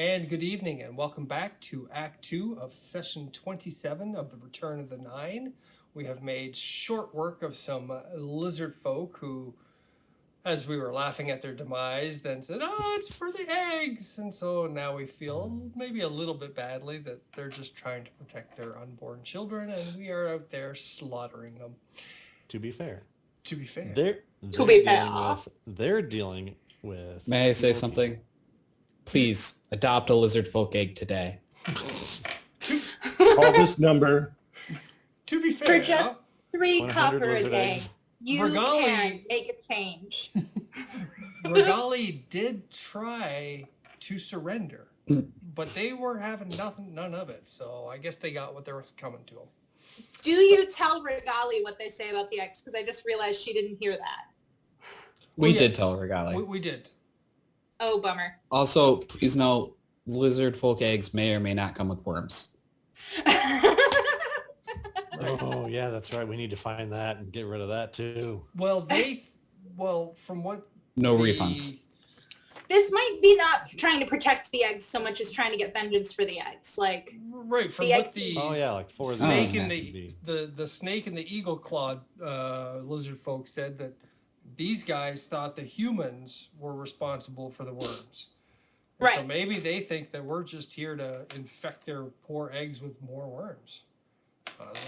And good evening, and welcome back to Act 2 of Session 27 of The Return of the Nine. We have made short work of some lizard folk who, as we were laughing at their demise, then said, oh, it's for the eggs. And so now we feel maybe a little bit badly that they're just trying to protect their unborn children, and we are out there slaughtering them. To be fair. To be fair. They're dealing with. May I say something? Please adopt a lizard folk egg today. Call this number. To be fair, For just 3 copper a day, eggs. you Regali- can make a change. Regali did try to surrender, but they were having none of it. So I guess they got what they were coming to them. Do you tell Regali what they say about the eggs? Because I just realized she didn't hear that. We did Yes, tell Regali. We did. Oh, bummer. Also, please note, lizard folk eggs may or may not come with worms. Oh, yeah, that's right. We need to find that and get rid of that, too. Well, from what No the- refunds. This might be not trying to protect the eggs so much as trying to get vengeance for the eggs. Like, Right, from The what eggs- the Oh, yeah, like four snake Oh. and the snake and the eagle clawed lizard folk said that these guys thought the humans were responsible for the worms. And so Right. maybe they think that we're just here to infect their poor eggs with more worms.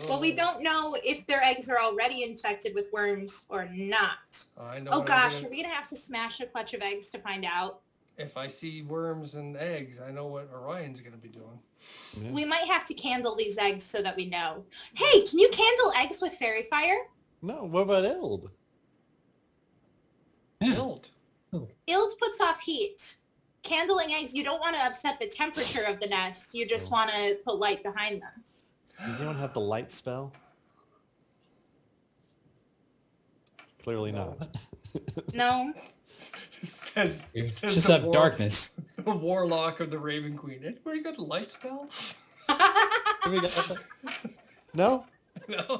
well, we don't know if their eggs are already infected with worms or not. I know. Oh what I'm gosh, gonna- are we gonna have to smash a clutch of eggs to find out? If I see worms and eggs, I know what Orion's gonna be doing. Yeah. We might have to candle these eggs so that we know. Hey, can you candle eggs with fairy fire? No, what about Eld? Yeah. Build. Ild puts off heat. Candling eggs, you don't want to upset the temperature of the nest. You just want to put light behind them. Does anyone have the light spell? Clearly No. not. No? says Just the have darkness. The warlock of the Raven Queen. Anybody got the light spell? We got that? No? No.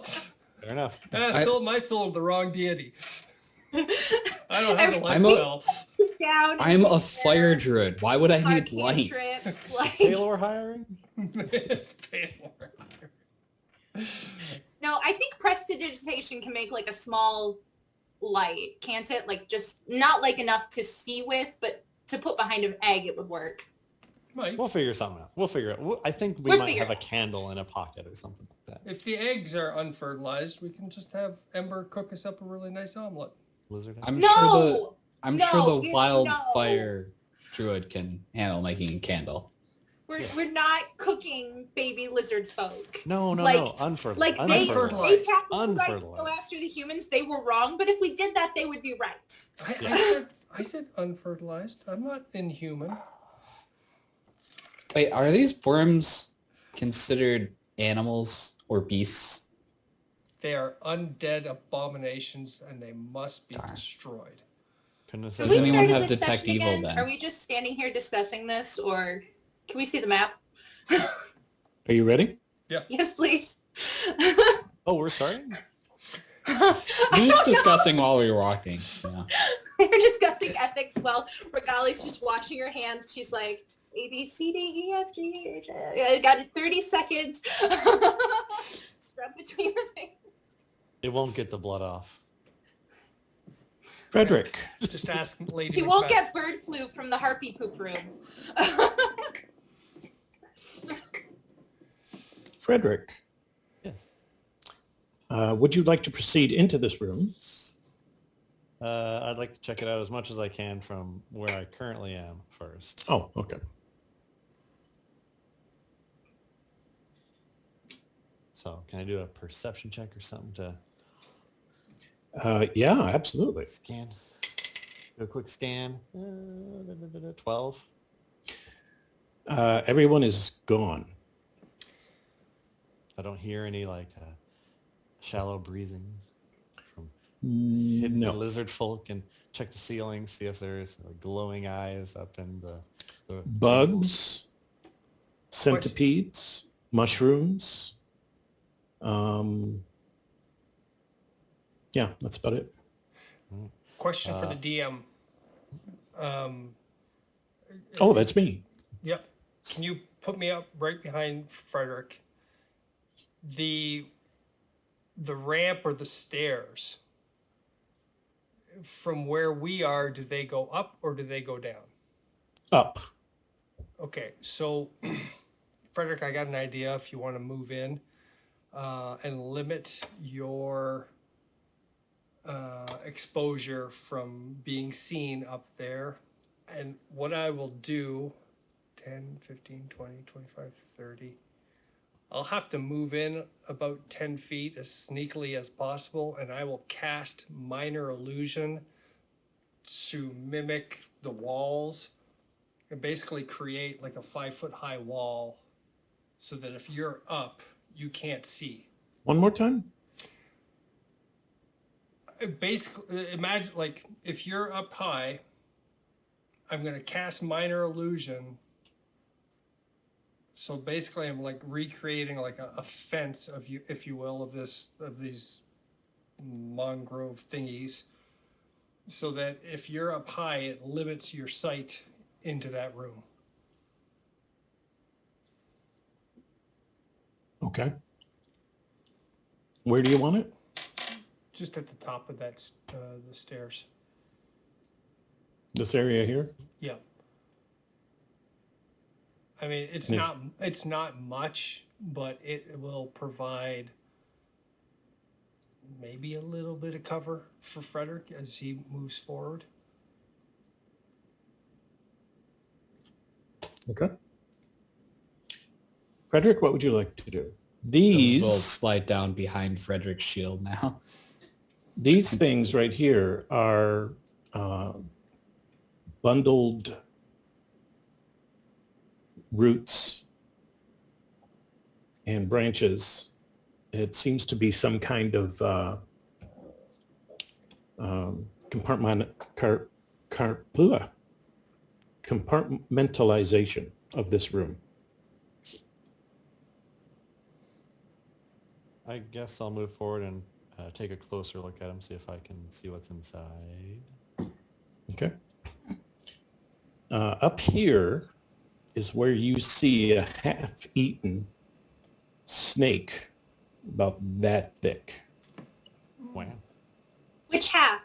Fair enough. I sold my soul to the wrong deity. I don't have the light I'm a- spell. Down. I'm a fire druid. Why would I need light? Cantrips, like, Taylor hiring? It's Paylor. no, I think prestidigitation can make like a small light, can't it? Like just not like enough to see with, but to put behind an egg, it would work. Mike, We'll figure something out. We'll figure it out. I think we We'll might figure have a it out. candle in a pocket or something like that. if the eggs are unfertilized, we can just have Ember cook us up a really nice omelet. Lizard. I'm No! sure No, the you- wildfire druid can handle making a candle. We're not cooking baby lizard folk. No, like- unfertilized. Like they Unfertilized. have to Unfertilized. go after the humans. They were wrong, but if we did that, they would be right. I said unfertilized. I'm not inhuman. Wait, are these worms considered animals or beasts? They are undead abominations and they must be Darn. destroyed. Couldn't have Have said Does we anyone started have this detect session evil again? then? Are we just standing here discussing this, or can we see the map? Are you ready? Yes, please. Oh, we're starting? We were just discussing while we were walking. Yeah. We're discussing ethics while Regali's just washing her hands. She's like, A, B, C, D, E, F, G, H, I got 30 seconds. Scrub between the fingers. It won't get the blood off. Frederick. Just ask Lady He won't Macbeth. get bird flu from the harpy poop room. Frederick, Yes. would you like to proceed into this room? I'd like to check it out as much as I can from where I currently am first. Oh, okay. So can I do a perception check or something to Yeah, absolutely. scan? Do a quick scan. 12. Everyone is gone. I don't hear any like shallow breathing from hidden No. lizard folk, and check the ceiling, see if there's glowing eyes up in the Bugs, centipedes, mushrooms. Yeah, that's about it. Question for the DM. Oh, that's me. Yep. Can you put me up right behind Frederick? The ramp or the stairs, from where we are, do they go up or do they go down? Up. Okay, so Frederick, I got an idea if you want to move in and limit your exposure from being seen up there. And what I will do, 10, 15, 20, 25, 30, I'll have to move in about 10 feet as sneakily as possible, and I will cast Minor Illusion to mimic the walls and basically create like a 5-foot high wall so that if you're up, you can't see. One more time? Basically, imagine like if you're up high, I'm going to cast Minor Illusion. So basically, I'm like recreating like a fence of you, if you will, of these mangrove thingies, so that if you're up high, it limits your sight into that room. Okay. Where do you want it? Just at the top of that, the stairs. This area here? Yeah. I mean, it's Yeah. not much, but it will provide maybe a little bit of cover for Frederick as he moves forward. Okay. Frederick, what would you like to do? We'll These slide down behind Frederick's shield now. these things right here are bundled roots and branches. It seems to be some kind of compartmentalization of this room. I guess I'll move forward and take a closer look at him, see if I can see what's inside. Okay. Up here is where you see a half-eaten snake about that thick. Wow. Which half?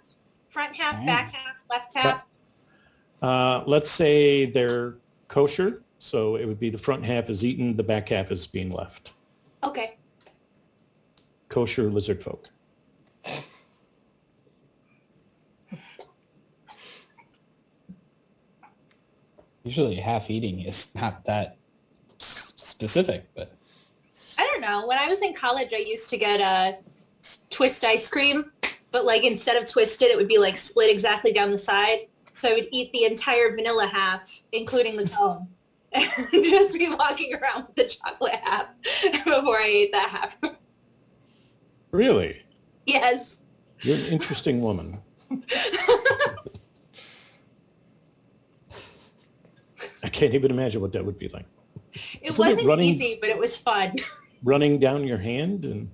Front half, back half, left half? Let's say they're kosher, so it would be the front half is eaten, the back half is being left. Okay. Kosher lizard folk. Usually half eating is not that specific, but I don't know. When I was in college, I used to get a twist ice cream, but like instead of twisted, it would be like split exactly down the side. So I would eat the entire vanilla half, including the cone, and just be walking around with the chocolate half before I ate that half. Really? Yes. You're an interesting woman. I can't even imagine what that would be like. It Isn't it wasn't running- easy, but it was fun. Running down your hand and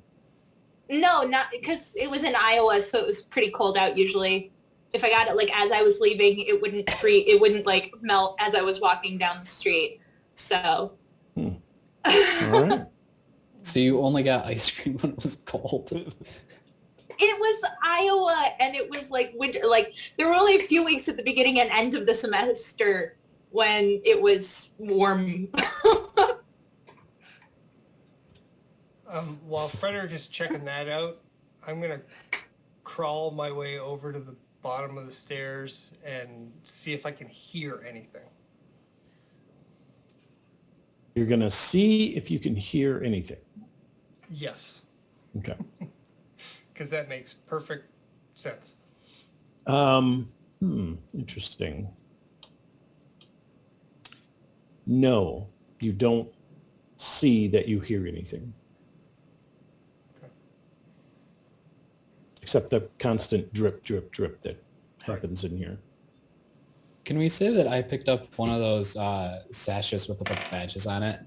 No, not because it was in Iowa, so it was pretty cold out usually. If I got it like as I was leaving, it wouldn't freeze, it wouldn't like melt as I was walking down the street. So all right. so you only got ice cream when it was cold. it was Iowa and it was like winter, like there were only a few weeks at the beginning and end of the semester when it was warm. While Frederick is checking that out, I'm gonna crawl my way over to the bottom of the stairs and see if I can hear anything. You're going to see if you can hear anything. Yes, Okay. because that makes perfect sense. Interesting. No, you don't see that you hear anything. Okay. Except the constant drip, drip, drip that happens in here. Can we say that I picked up one of those sashes with a bunch of badges on it?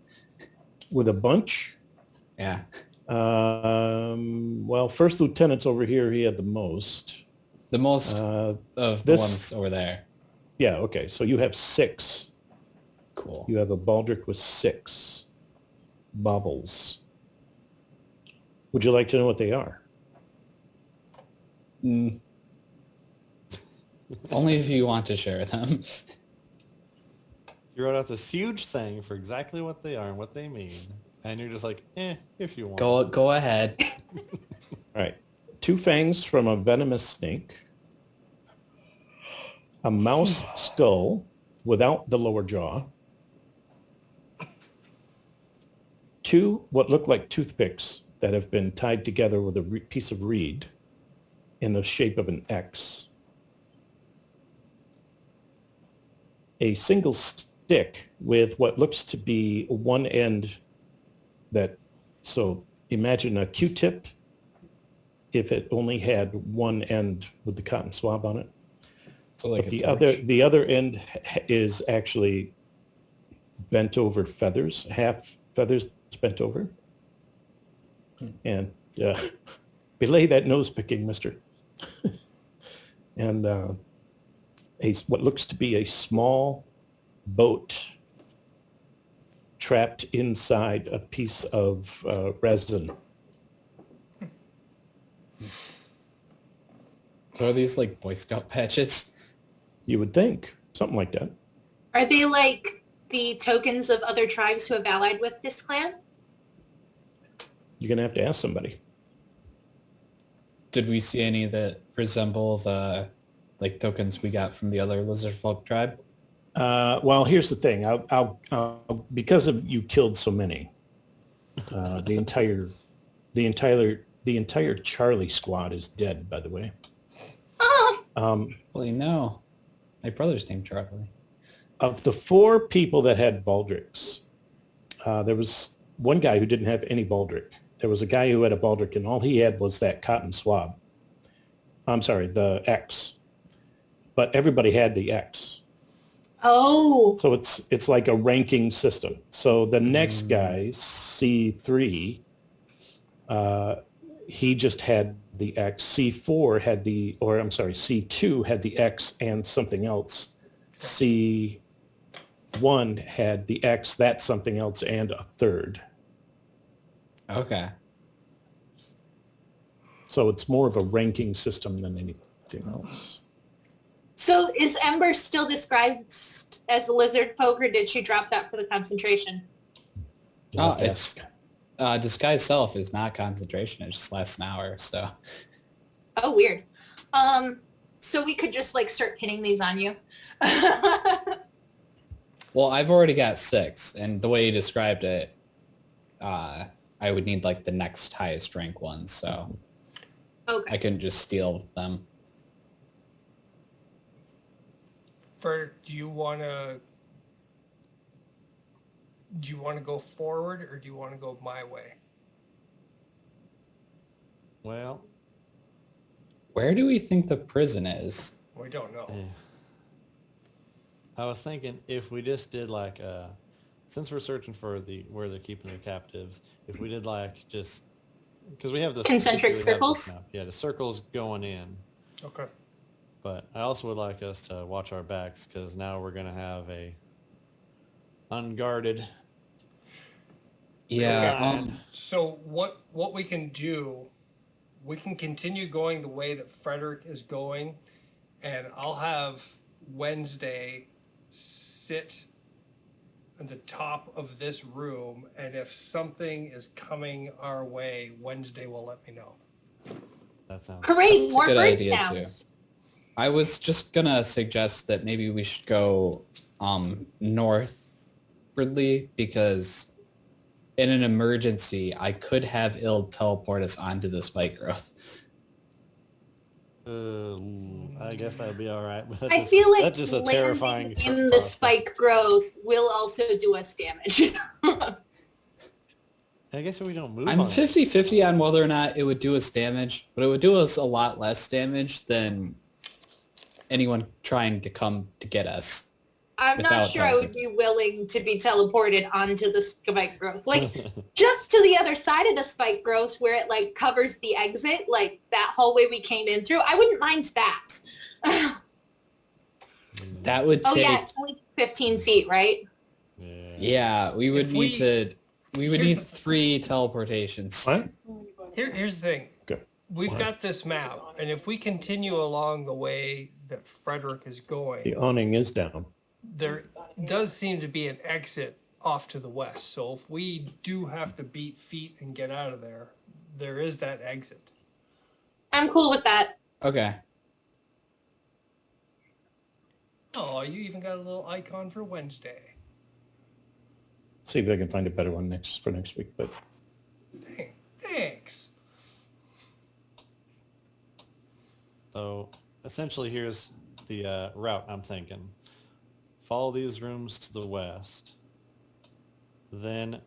With a bunch? Yeah. Well, first lieutenant's over here. He had the most. The most of the this- ones over there. Yeah, okay. So you have 6. Cool. You have a baldric with 6 baubles. Would you like to know what they are? Mm. Only if you want to share them. You wrote out this huge thing for exactly what they are and what they mean, and you're just like, if you want. Go ahead. All right. 2 fangs from a venomous snake. A mouse skull without the lower jaw. 2 what look like toothpicks that have been tied together with a piece of reed in the shape of an X. A single stick with what looks to be one end so imagine a Q-tip if it only had one end with the cotton swab on it. So like But a the other end is actually bent over feathers, half feathers bent over. And belay that nose picking, mister. And what looks to be a small boat trapped inside a piece of resin. So are these like Boy Scout patches? You would think, something like that. Are they like the tokens of other tribes who have allied with this clan? You're going to have to ask somebody. Did we see any that resemble the like tokens we got from the other lizard folk tribe? Well, here's the thing. I'll because of you killed so many, the entire Charlie squad is dead, by the way. Oh, Well, you know, my brother's named Charlie. Of the 4 people that had baldricks, there was one guy who didn't have any baldric. There was a guy who had a baldric, and all he had was that cotton swab. I'm sorry, the X. But everybody had the X. oh, So it's like a ranking system. So the next guy, C3, he just had the X. C4 had C2 had the X and something else. C1 had the X, that something else, and a third. Okay. So it's more of a ranking system than anything else. so is Ember still described as a lizard folk, or did she drop that for the concentration? You'll have to It's ask. disguise self is not concentration. It just lasts an hour. So Oh, weird. So we could just like start pinning these on you. well, I've already got 6, and the way you described it, I would need like the next highest rank one. So Okay. I couldn't just steal them. Do you want to go forward, or do you want to go my way? Well, Where do we think the prison is? We don't know. I was thinking if we just did like since we're searching for where they're keeping their captives, if we did like just because we have this Concentric basically have this circles? map. Yeah, the circles going in. Okay. But I also would like us to watch our backs because now we're gonna have a unguarded. Yeah. Okay. So what we can do, we can continue going the way that Frederick is going, and I'll have Wednesday sit at the top of this room, and if something is coming our way, Wednesday will let me know. That sounds. Hooray, That's a more good bird idea, sounds. I was just gonna suggest that maybe we should go northwardly because in an emergency, I could have Ild teleport us onto the spike growth. I guess that'd be all right. But I feel like that's just a terrifying. landing in the prospect. spike growth will also do us damage. I guess we don't move. I'm on it. 50-50 on whether or not it would do us damage, but it would do us a lot less damage than anyone trying to come to get us. I'm not Without sure I would be willing to be teleported onto the spike growth. Like just to the other side of the spike growth where it like covers the exit, like that hallway we came in through. I wouldn't mind that. That would Oh take yeah, it's only 15 feet, right? Yeah. Yeah, we would If need to. We would here's need the- 3 teleportations. What? Here's the thing. Good. We've What? got this map, and if we continue along the way that Frederick is going, The awning is down. there does seem to be an exit off to the west. So if we do have to beat feet and get out of there, there is that exit. I'm cool with that. Okay. Oh, you even got a little icon for Wednesday. See if I can find a better one for next week. But Dang, thanks. So essentially, here's the route I'm thinking. Follow these rooms to the west, then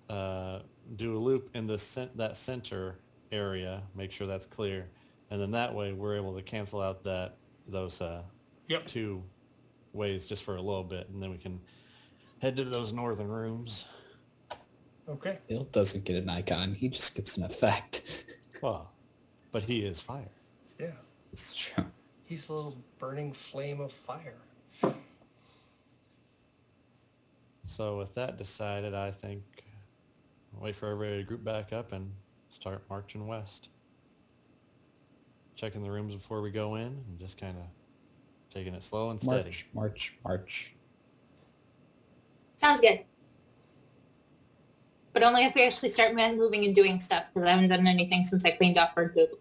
do a loop in that center area. Make sure that's clear, and then that way we're able to cancel out those Yep. 2 ways just for a little bit, and then we can head to those northern rooms. Okay. Bill doesn't get an icon. He just gets an effect. Well, but he is fire. Yeah. It's true. He's a little burning flame of fire. So with that decided, I think wait for everybody to group back up and start marching west. Checking the rooms before we go in and just kind of taking it slow and steady. March, march, march. Sounds good. But only if we actually start moving and doing stuff, because I haven't done anything since I cleaned off bird poop.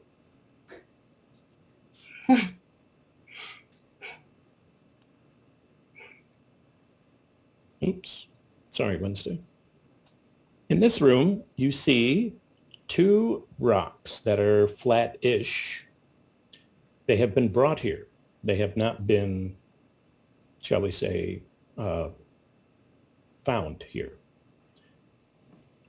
oops, sorry, Wednesday. In this room, you see 2 rocks that are flat-ish. They have been brought here. They have not been, shall we say, found here.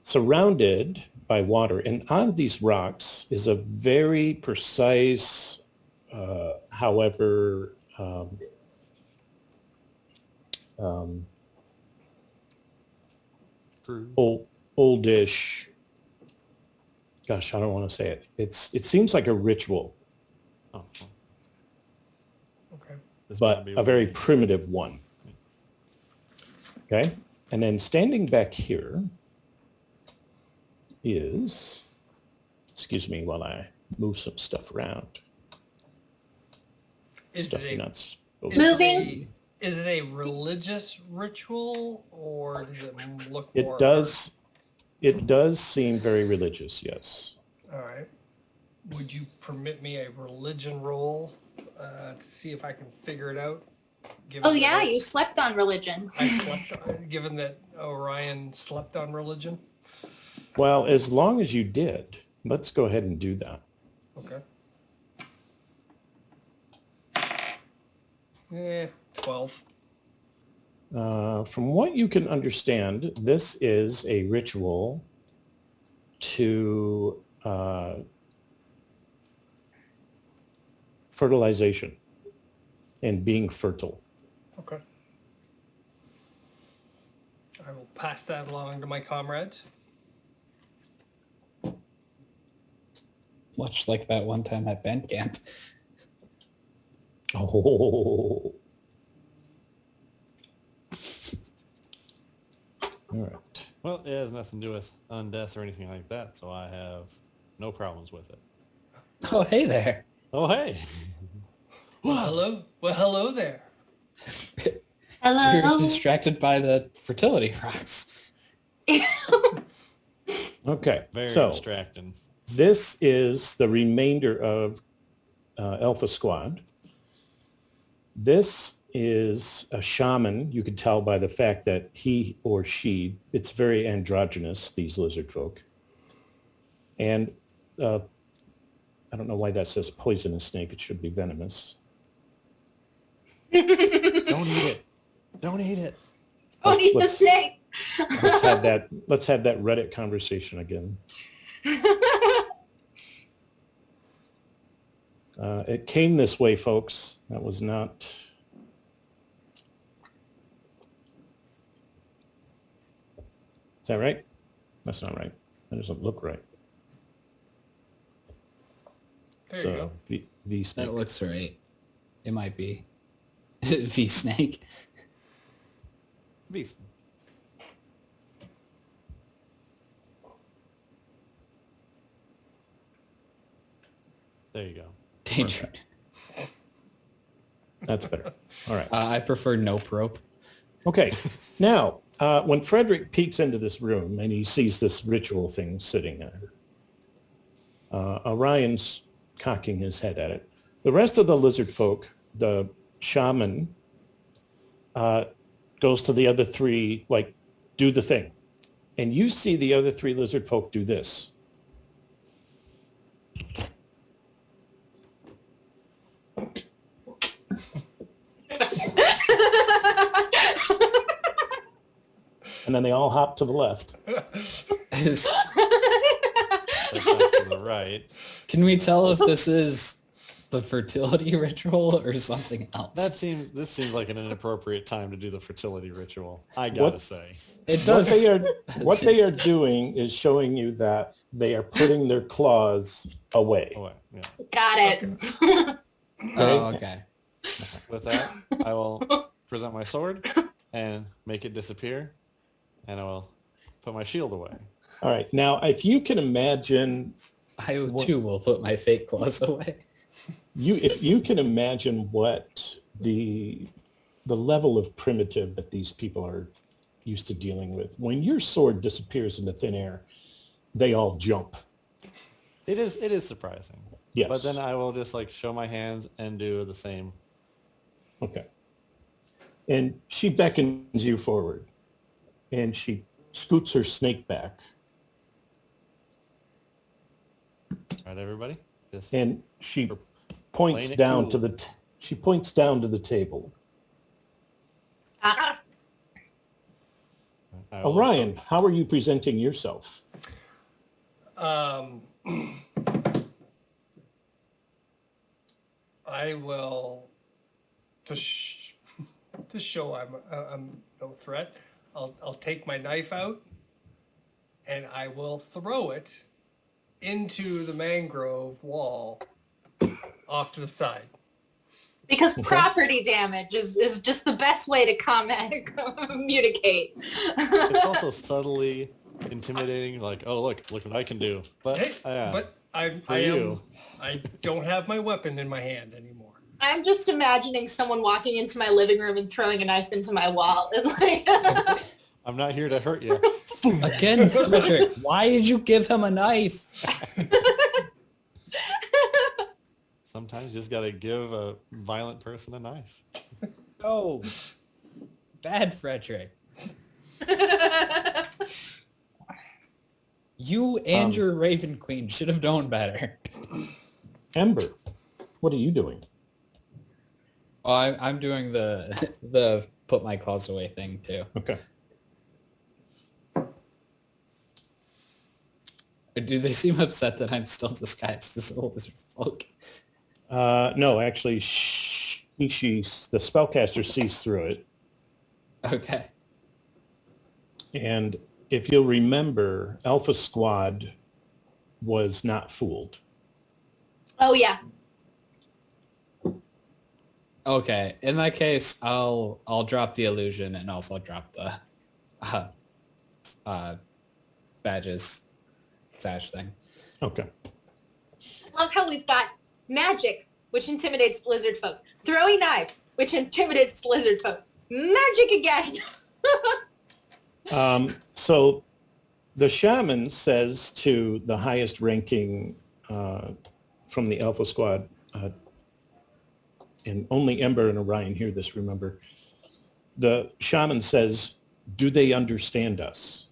Surrounded by water, and on these rocks is a very precise, however, True. oldish. Gosh, I don't want to say it. It seems like a ritual, Oh, well, Okay. this might but be a what very we- primitive one. Okay, and then standing back here is, excuse me while I move some stuff around. Is Stuff it you're a not supposed is to it Moving. is it a religious ritual or does it look more? It does seem very religious, yes. All right. Would you permit me a religion roll to see if I can figure it out? Given Oh that yeah, you slept on religion. I slept. Given that Orion slept on religion. Well, as long as you did, let's go ahead and do that. Okay. 12. From what you can understand, this is a ritual to fertilization and being fertile. Okay. I will pass that along to my comrades. Much like that one time at band camp. Oh. All right. Well, it has nothing to do with undeath or anything like that, so I have no problems with it. Oh, hey there. Oh, hey. Well, hello there. You're Hello. distracted by the fertility rocks. Okay. Very So distracting. this is the remainder of Alpha Squad. This is a shaman. You could tell by the fact that he or she, it's very androgynous, these lizard folk. And I don't know why that says poisonous snake. It should be venomous. Don't eat it. Don't eat it. Oh, Let's- need the let's- snake. Let's have that Reddit conversation again. It came this way, folks. That was not. Is that right? That's not right. That doesn't look right. There you go. So V snake. That looks right. It might be. V snake. Beast. There you go. Danger. That's better. All right. I prefer nope rope. Okay. Now, when Frederick peeks into this room and he sees this ritual thing sitting there, Orion's cocking his head at it. The rest of the lizard folk, the shaman, goes to the other three, like, do the thing. And you see the other three lizard folk do this. And then they all hop to the left. Is, Like that to the right. can we tell if this is the fertility ritual or something else? This seems like an inappropriate time to do the fertility ritual. I gotta What? say. It What does. what they are doing is showing you that they are putting their claws away. Oh, wait, yeah. Got it. Oh, okay. With that, I will present my sword and make it disappear, and I will put my shield away. All right. Now, if you can imagine, I too will put my fake claws away. if you can imagine what the level of primitive that these people are used to dealing with, when your sword disappears into thin air, they all jump. It is surprising. Yes. But then I will just like show my hands and do the same. Okay. And she beckons you forward, and she scoots her snake back, All right, everybody? Just and she Playing points it down cool. to she points down to the table. Uh-uh. I will Orion, how are you presenting yourself? I will, to show I'm no threat, I'll take my knife out and I will throw it into the mangrove wall off to the side. Because property damage is just the best way to communicate. It's also subtly intimidating, like, oh look what I can do. But Hey, yeah, but you. I don't have my weapon in my hand anymore. I'm just imagining someone walking into my living room and throwing a knife into my wall and like I'm not here to hurt you. Again, Frederick, why did you give him a knife? Sometimes you just gotta give a violent person a knife. Oh, bad Frederick. You and your Raven Queen should have known better. Ember, what are you doing? Oh, I'm doing the put my claws away thing too. Okay. Do they seem upset that I'm still disguised as a lizard folk? No, actually, the spellcaster sees through it. Okay. And if you'll remember, Alpha Squad was not fooled. oh yeah. Okay. In that case, I'll drop the illusion and also drop the badges sash thing. Okay. Love how we've got magic, which intimidates lizard folk. Throwing knife, which intimidates lizard folk. Magic again. So the shaman says to the highest ranking from the Alpha Squad, and only Ember and Orion hear this, remember. The shaman says, do they understand us?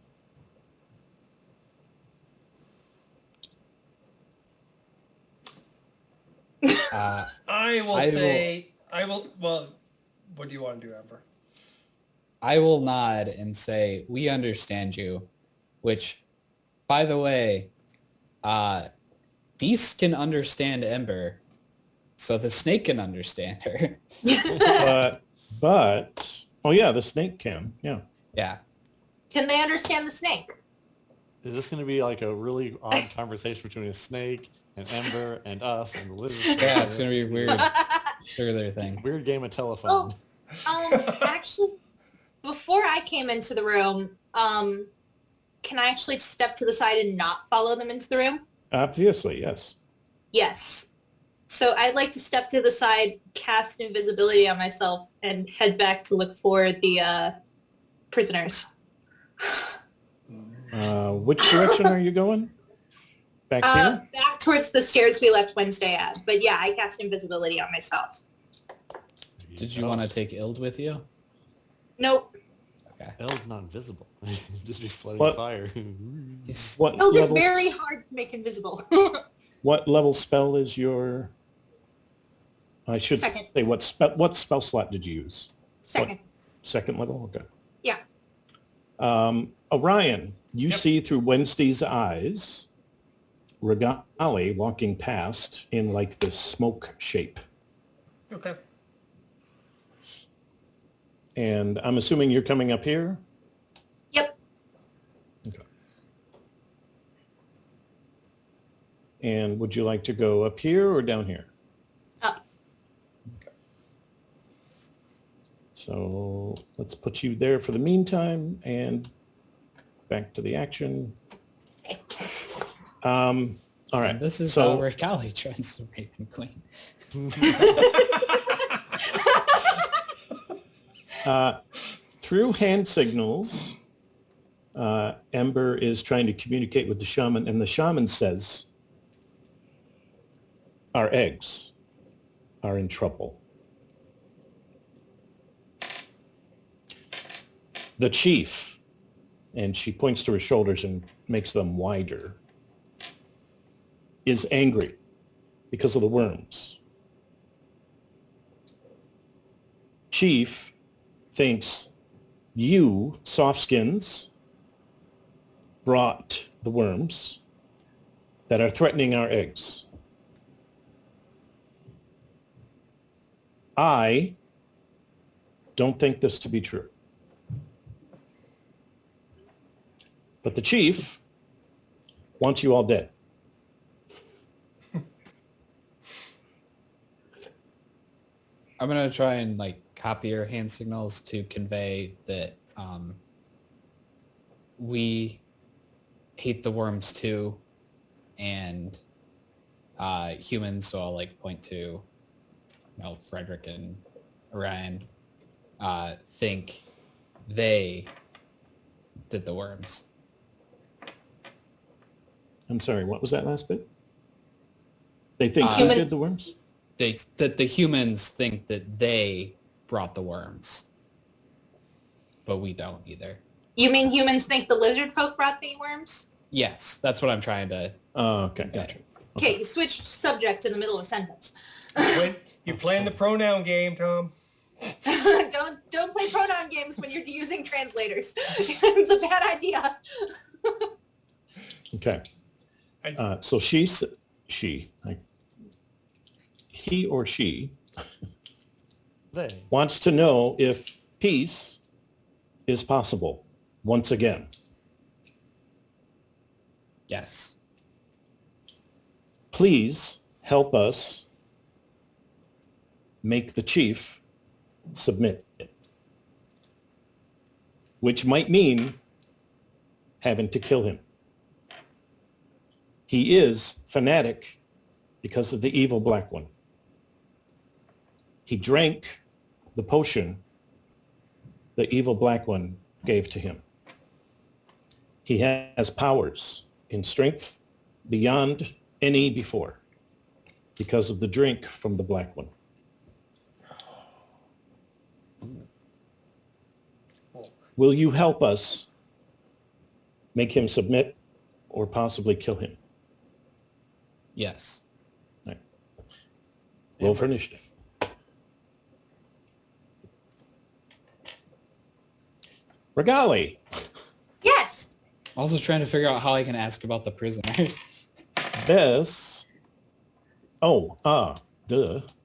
I will I say, well, what do you want to do, Amber? I will nod and say, we understand you, which, by the way, Beast can understand Ember, so the snake can understand her. But, oh yeah, the snake can, yeah. Yeah. Can they understand the snake? Is this gonna be like a really odd conversation between a snake and Ember and us and the lizard? Yeah, it's going to be a weird further thing. Weird game of telephone. Actually, before I came into the room, can I actually step to the side and not follow them into the room? Obviously, yes. Yes. So I'd like to step to the side, cast invisibility on myself, and head back to look for the prisoners. Which direction are you going? Back here? Back towards the stairs we left Wednesday at. But yeah, I cast invisibility on myself. Did you want to take Ild with you? Nope. Okay. El's not invisible. Just be floating What? fire. He's- What Oh, this level very hard to make invisible. What level spell is your? I should Second. say what spell slot did you use? Second. Second level. Okay. Yeah. Orion, you Yep. see through Wednesday's eyes, Regali walking past in like this smoke shape, Okay. and I'm assuming you're coming up here. Yep. Okay. And would you like to go up here or down here? Up. So let's put you there for the meantime and back to the action. Okay. All right. This is so how Regali turns the Raven Queen. through hand signals, Ember is trying to communicate with the shaman, and the shaman says, our eggs are in trouble. The chief, and she points to her shoulders and makes them wider, is angry because of the worms. Chief thinks you, softskins, brought the worms that are threatening our eggs. I don't think this to be true. But the chief wants you all dead. I'm gonna try and like copy your hand signals to convey that we hate the worms too, and humans. So I'll like point to, Frederick and Orion. Think they did the worms. I'm sorry, what was that last bit? They think you Humans- did the worms? That the humans think that they brought the worms, but we don't either. You mean humans think the lizard folk brought the worms? Yes, that's what I'm trying to. Oh, okay, gotcha. Okay, you switched subject in the middle of a sentence. When you're playing the pronoun game, Tom. Don't play pronoun games when you're using translators. It's a bad idea. Okay. I- So he or she They. wants to know if peace is possible once again. Yes. Please help us make the chief submit, which might mean having to kill him. He is fanatic because of the evil black one. He drank the potion the evil black one gave to him. He has powers in strength beyond any before because of the drink from the black one. Will you help us make him submit or possibly kill him? Yes. Roll for initiative. Regali, Yes. Also trying to figure out how I can ask about the prisoners. this,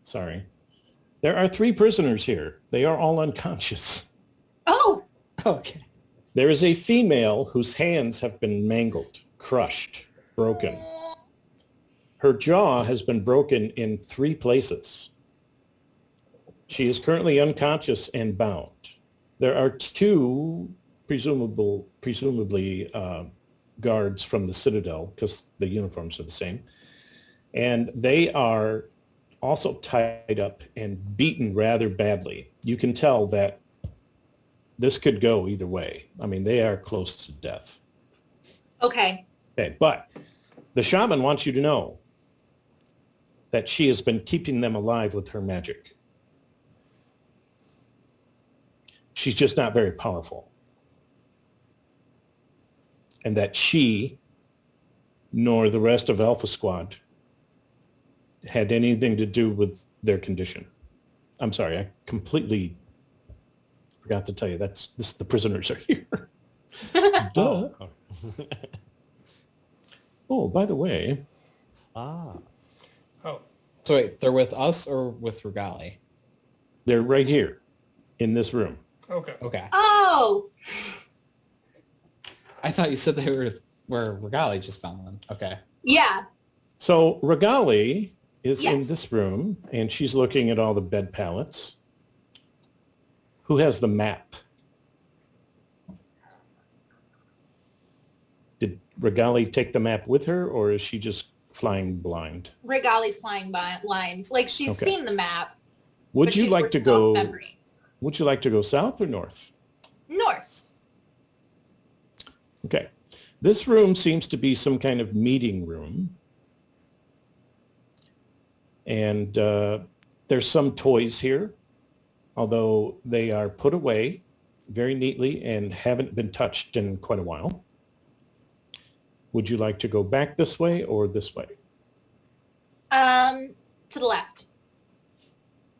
sorry. There are 3 prisoners here. They are all unconscious. Oh, Okay. There is a female whose hands have been mangled, crushed, broken. Her jaw has been broken in 3 places. She is currently unconscious and bound. There are two presumably guards from the Citadel, because the uniforms are the same. And they are also tied up and beaten rather badly. You can tell that this could go either way. I mean, they are close to death. Okay. Okay, but the shaman wants you to know that she has been keeping them alive with her magic. She's just not very powerful. And that she, nor the rest of Alpha Squad, had anything to do with their condition. I'm sorry, I completely forgot to tell you the prisoners are here. Duh. Oh, by the way, Ah. Oh, So wait, they're with us or with Regali? they're right here in this room. okay. Okay. Oh, I thought you said they were where Regali just found them. Okay. yeah. So Regali is in Yes. this room, and she's looking at all the bed pallets. Who has the map? Did Regali take the map with her, or is she just flying blind? Regali's flying by lines. Like she's Okay. seen the map. Would but you she's like to working off go? memory. Would you like to go south or north? North. Okay. This room seems to be some kind of meeting room. And there's some toys here, although they are put away very neatly and haven't been touched in quite a while. Would you like to go back this way or this way? To the left.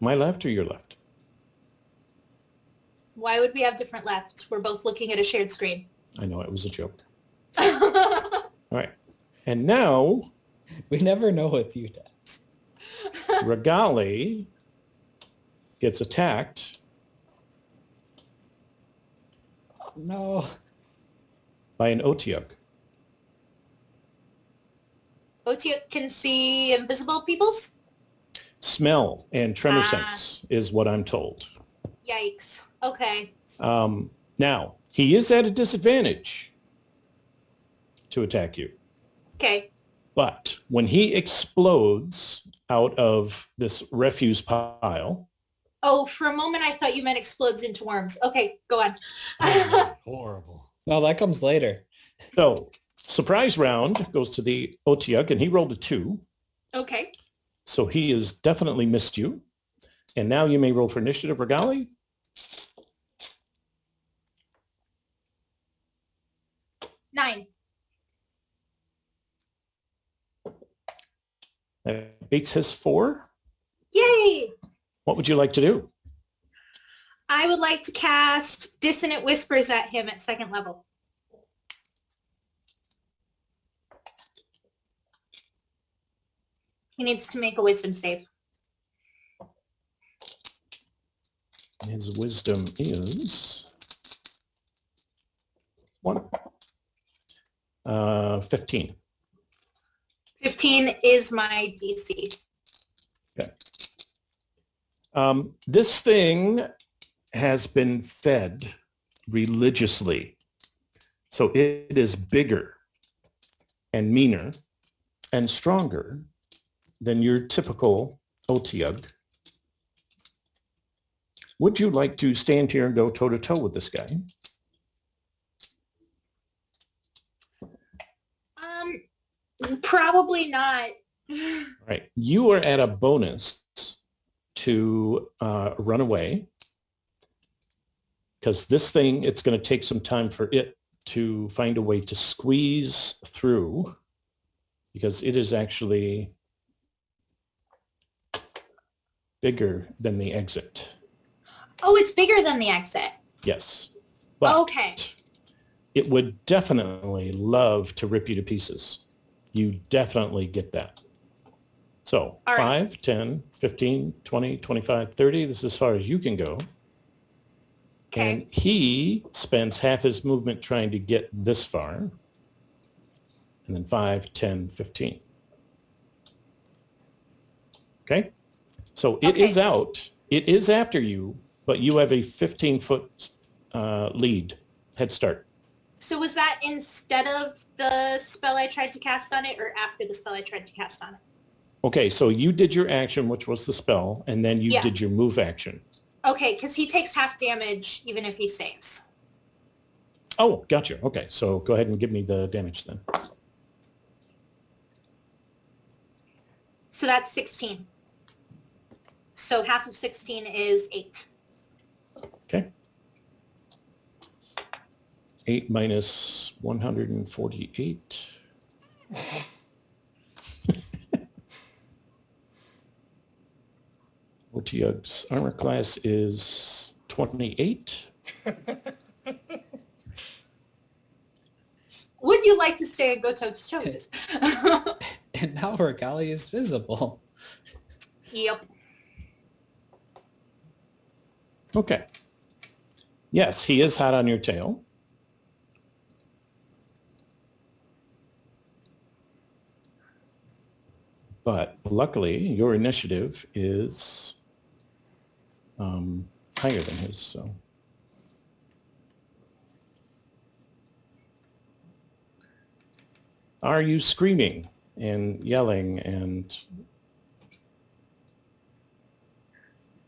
My left or your left? Why would we have different lefts? We're both looking at a shared screen. I know it was a joke. All right. And now We never know with you, Dax. Regali gets attacked No. by an Otyugh. Otia can see invisible peoples? Smell and tremor Ah. sense is what I'm told. Yikes. Okay. Now, he is at a disadvantage to attack you. Okay. But when he explodes out of this refuse pile, Oh, for a moment I thought you meant explodes into worms. Okay, go on. Horrible. No, that comes later. so surprise round goes to the Otyugh, and he rolled a 2. Okay. So he has definitely missed you. And now you may roll for initiative, Regali. Nine. Beats his 4. Yay! What would you like to do? I would like to cast Dissonant Whispers at him at second level. He needs to make a wisdom save. His wisdom is 1. 15. 15 is my DC. This thing has been fed religiously. So it is bigger and meaner and stronger than your typical Otyugh. Would you like to stand here and go toe-to-toe with this guy? Probably not. All right. You are at a bonus to run away, because this thing, it's going to take some time for it to find a way to squeeze through, because it is actually bigger than the exit. Oh, it's bigger than the exit. Yes. But Okay. it would definitely love to rip you to pieces. You definitely get that. So All right. 5, 10, 15, 20, 25, 30. This is as far as you can go. Okay. And he spends half his movement trying to get this far. And then 5, 10, 15. Okay? So it is Okay. out. It is after you, but you have a 15-foot lead, head start. So was that instead of the spell I tried to cast on it or after the spell I tried to cast on it? Okay, so you did your action, which was the spell, and then you Yeah. did your move action. Okay, because he takes half damage even if he saves. Oh, gotcha. Okay, so go ahead and give me the damage then. So that's 16. So half of 16 is 8. Okay. 8 minus 148. Otiug's armor class is 28. Would you like to stay and go toe-to-toe? And now Regali is visible. Yep. Okay. Yes, he is hot on your tail. But luckily, your initiative is higher than his, so. Are you screaming and yelling and...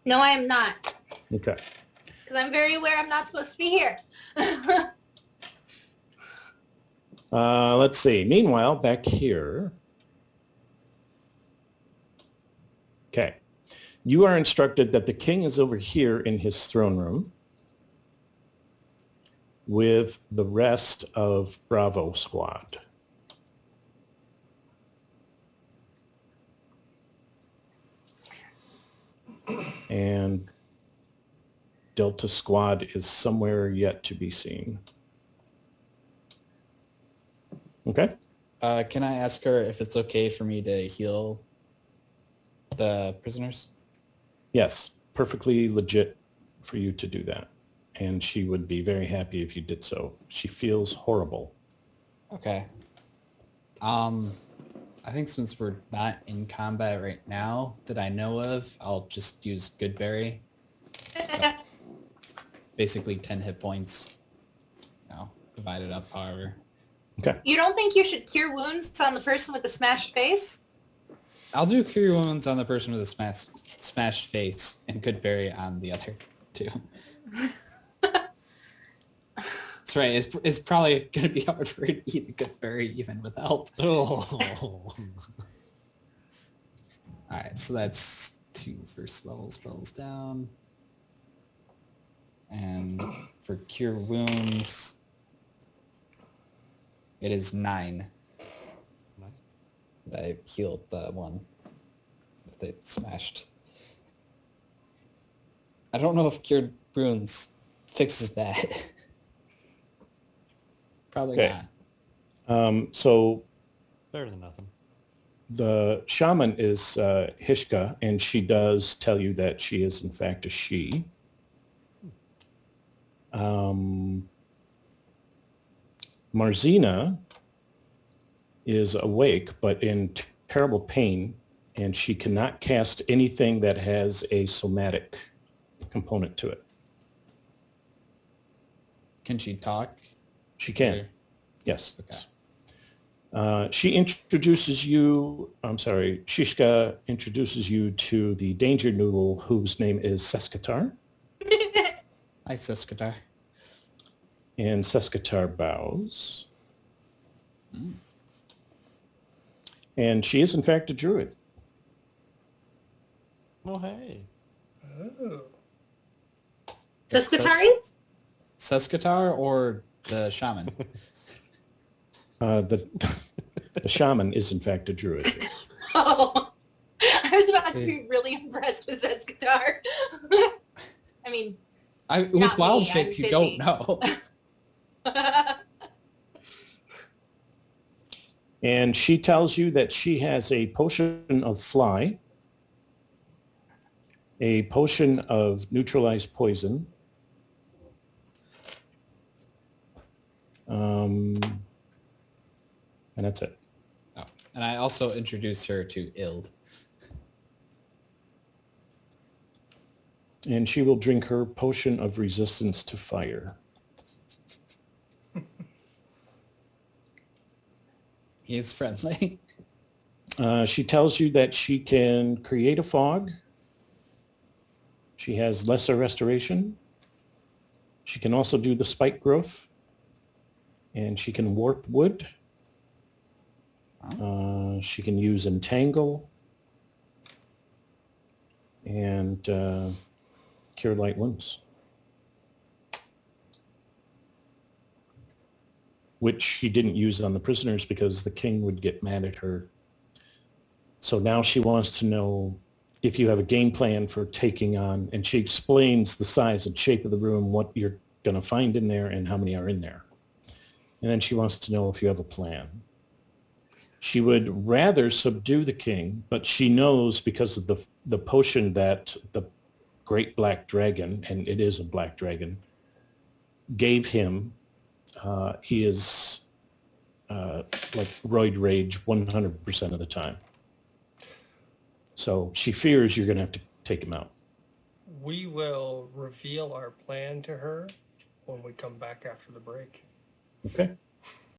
No, I am not. Okay. Because I'm very aware I'm not supposed to be here. Let's see. Meanwhile, back here. Okay. You are instructed that the king is over here in his throne room with the rest of Bravo Squad. And Delta Squad is somewhere yet to be seen. Okay. Can I ask her if it's okay for me to heal the prisoners? Yes, perfectly legit for you to do that. And she would be very happy if you did so. She feels horrible. Okay. I think since we're not in combat right now that I know of, I'll just use Goodberry. So, basically 10 hit points. Divided up however. Okay. You don't think you should cure wounds on the person with the smashed face? I'll do Cure Wounds on the person with a smashed face and Goodberry on the other two. That's right. It's probably going to be hard for her to eat a Goodberry even with help. Oh. All right, so that's 2 first level spells down. And for Cure Wounds, it is 9. I healed the one that they smashed. I don't know if Cured Wounds fixes that. Probably Okay. not. So Better than nothing. the shaman is Hishka, and she does tell you that she is in fact a she. Marzina is awake, but in terrible pain, and she cannot cast anything that has a somatic component to it. Can she talk? She can, Or- yes. Okay. She introduces you, I'm sorry, Shishka introduces you to the danger noodle whose name is Seskatar. Hi, Seskatar. And Seskatar bows. And she is in fact a druid. Oh, hey. Oh. The Skitarians? Seskatar or the shaman? The shaman is in fact a druid. Oh, I was about to be really impressed with Zeskatar. I mean, With Not wild me, shape, I'm you busy. don't know. And she tells you that she has a potion of fly, a potion of neutralized poison, and that's it. Oh, and I also introduced her to Ild. And she will drink her potion of resistance to fire. He is friendly. She tells you that she can create a fog. She has lesser restoration. She can also do the spike growth. And she can warp wood. She can use entangle. And cure light wounds. Which she didn't use on the prisoners because the king would get mad at her. So now she wants to know if you have a game plan for taking on, and she explains the size and shape of the room, what you're going to find in there and how many are in there. And then she wants to know if you have a plan. She would rather subdue the king, but she knows because of the potion that the great black dragon, and it is a black dragon, gave him. He is like roid rage 100% of the time. So she fears you're going to have to take him out. We will reveal our plan to her when we come back after the break. Okay.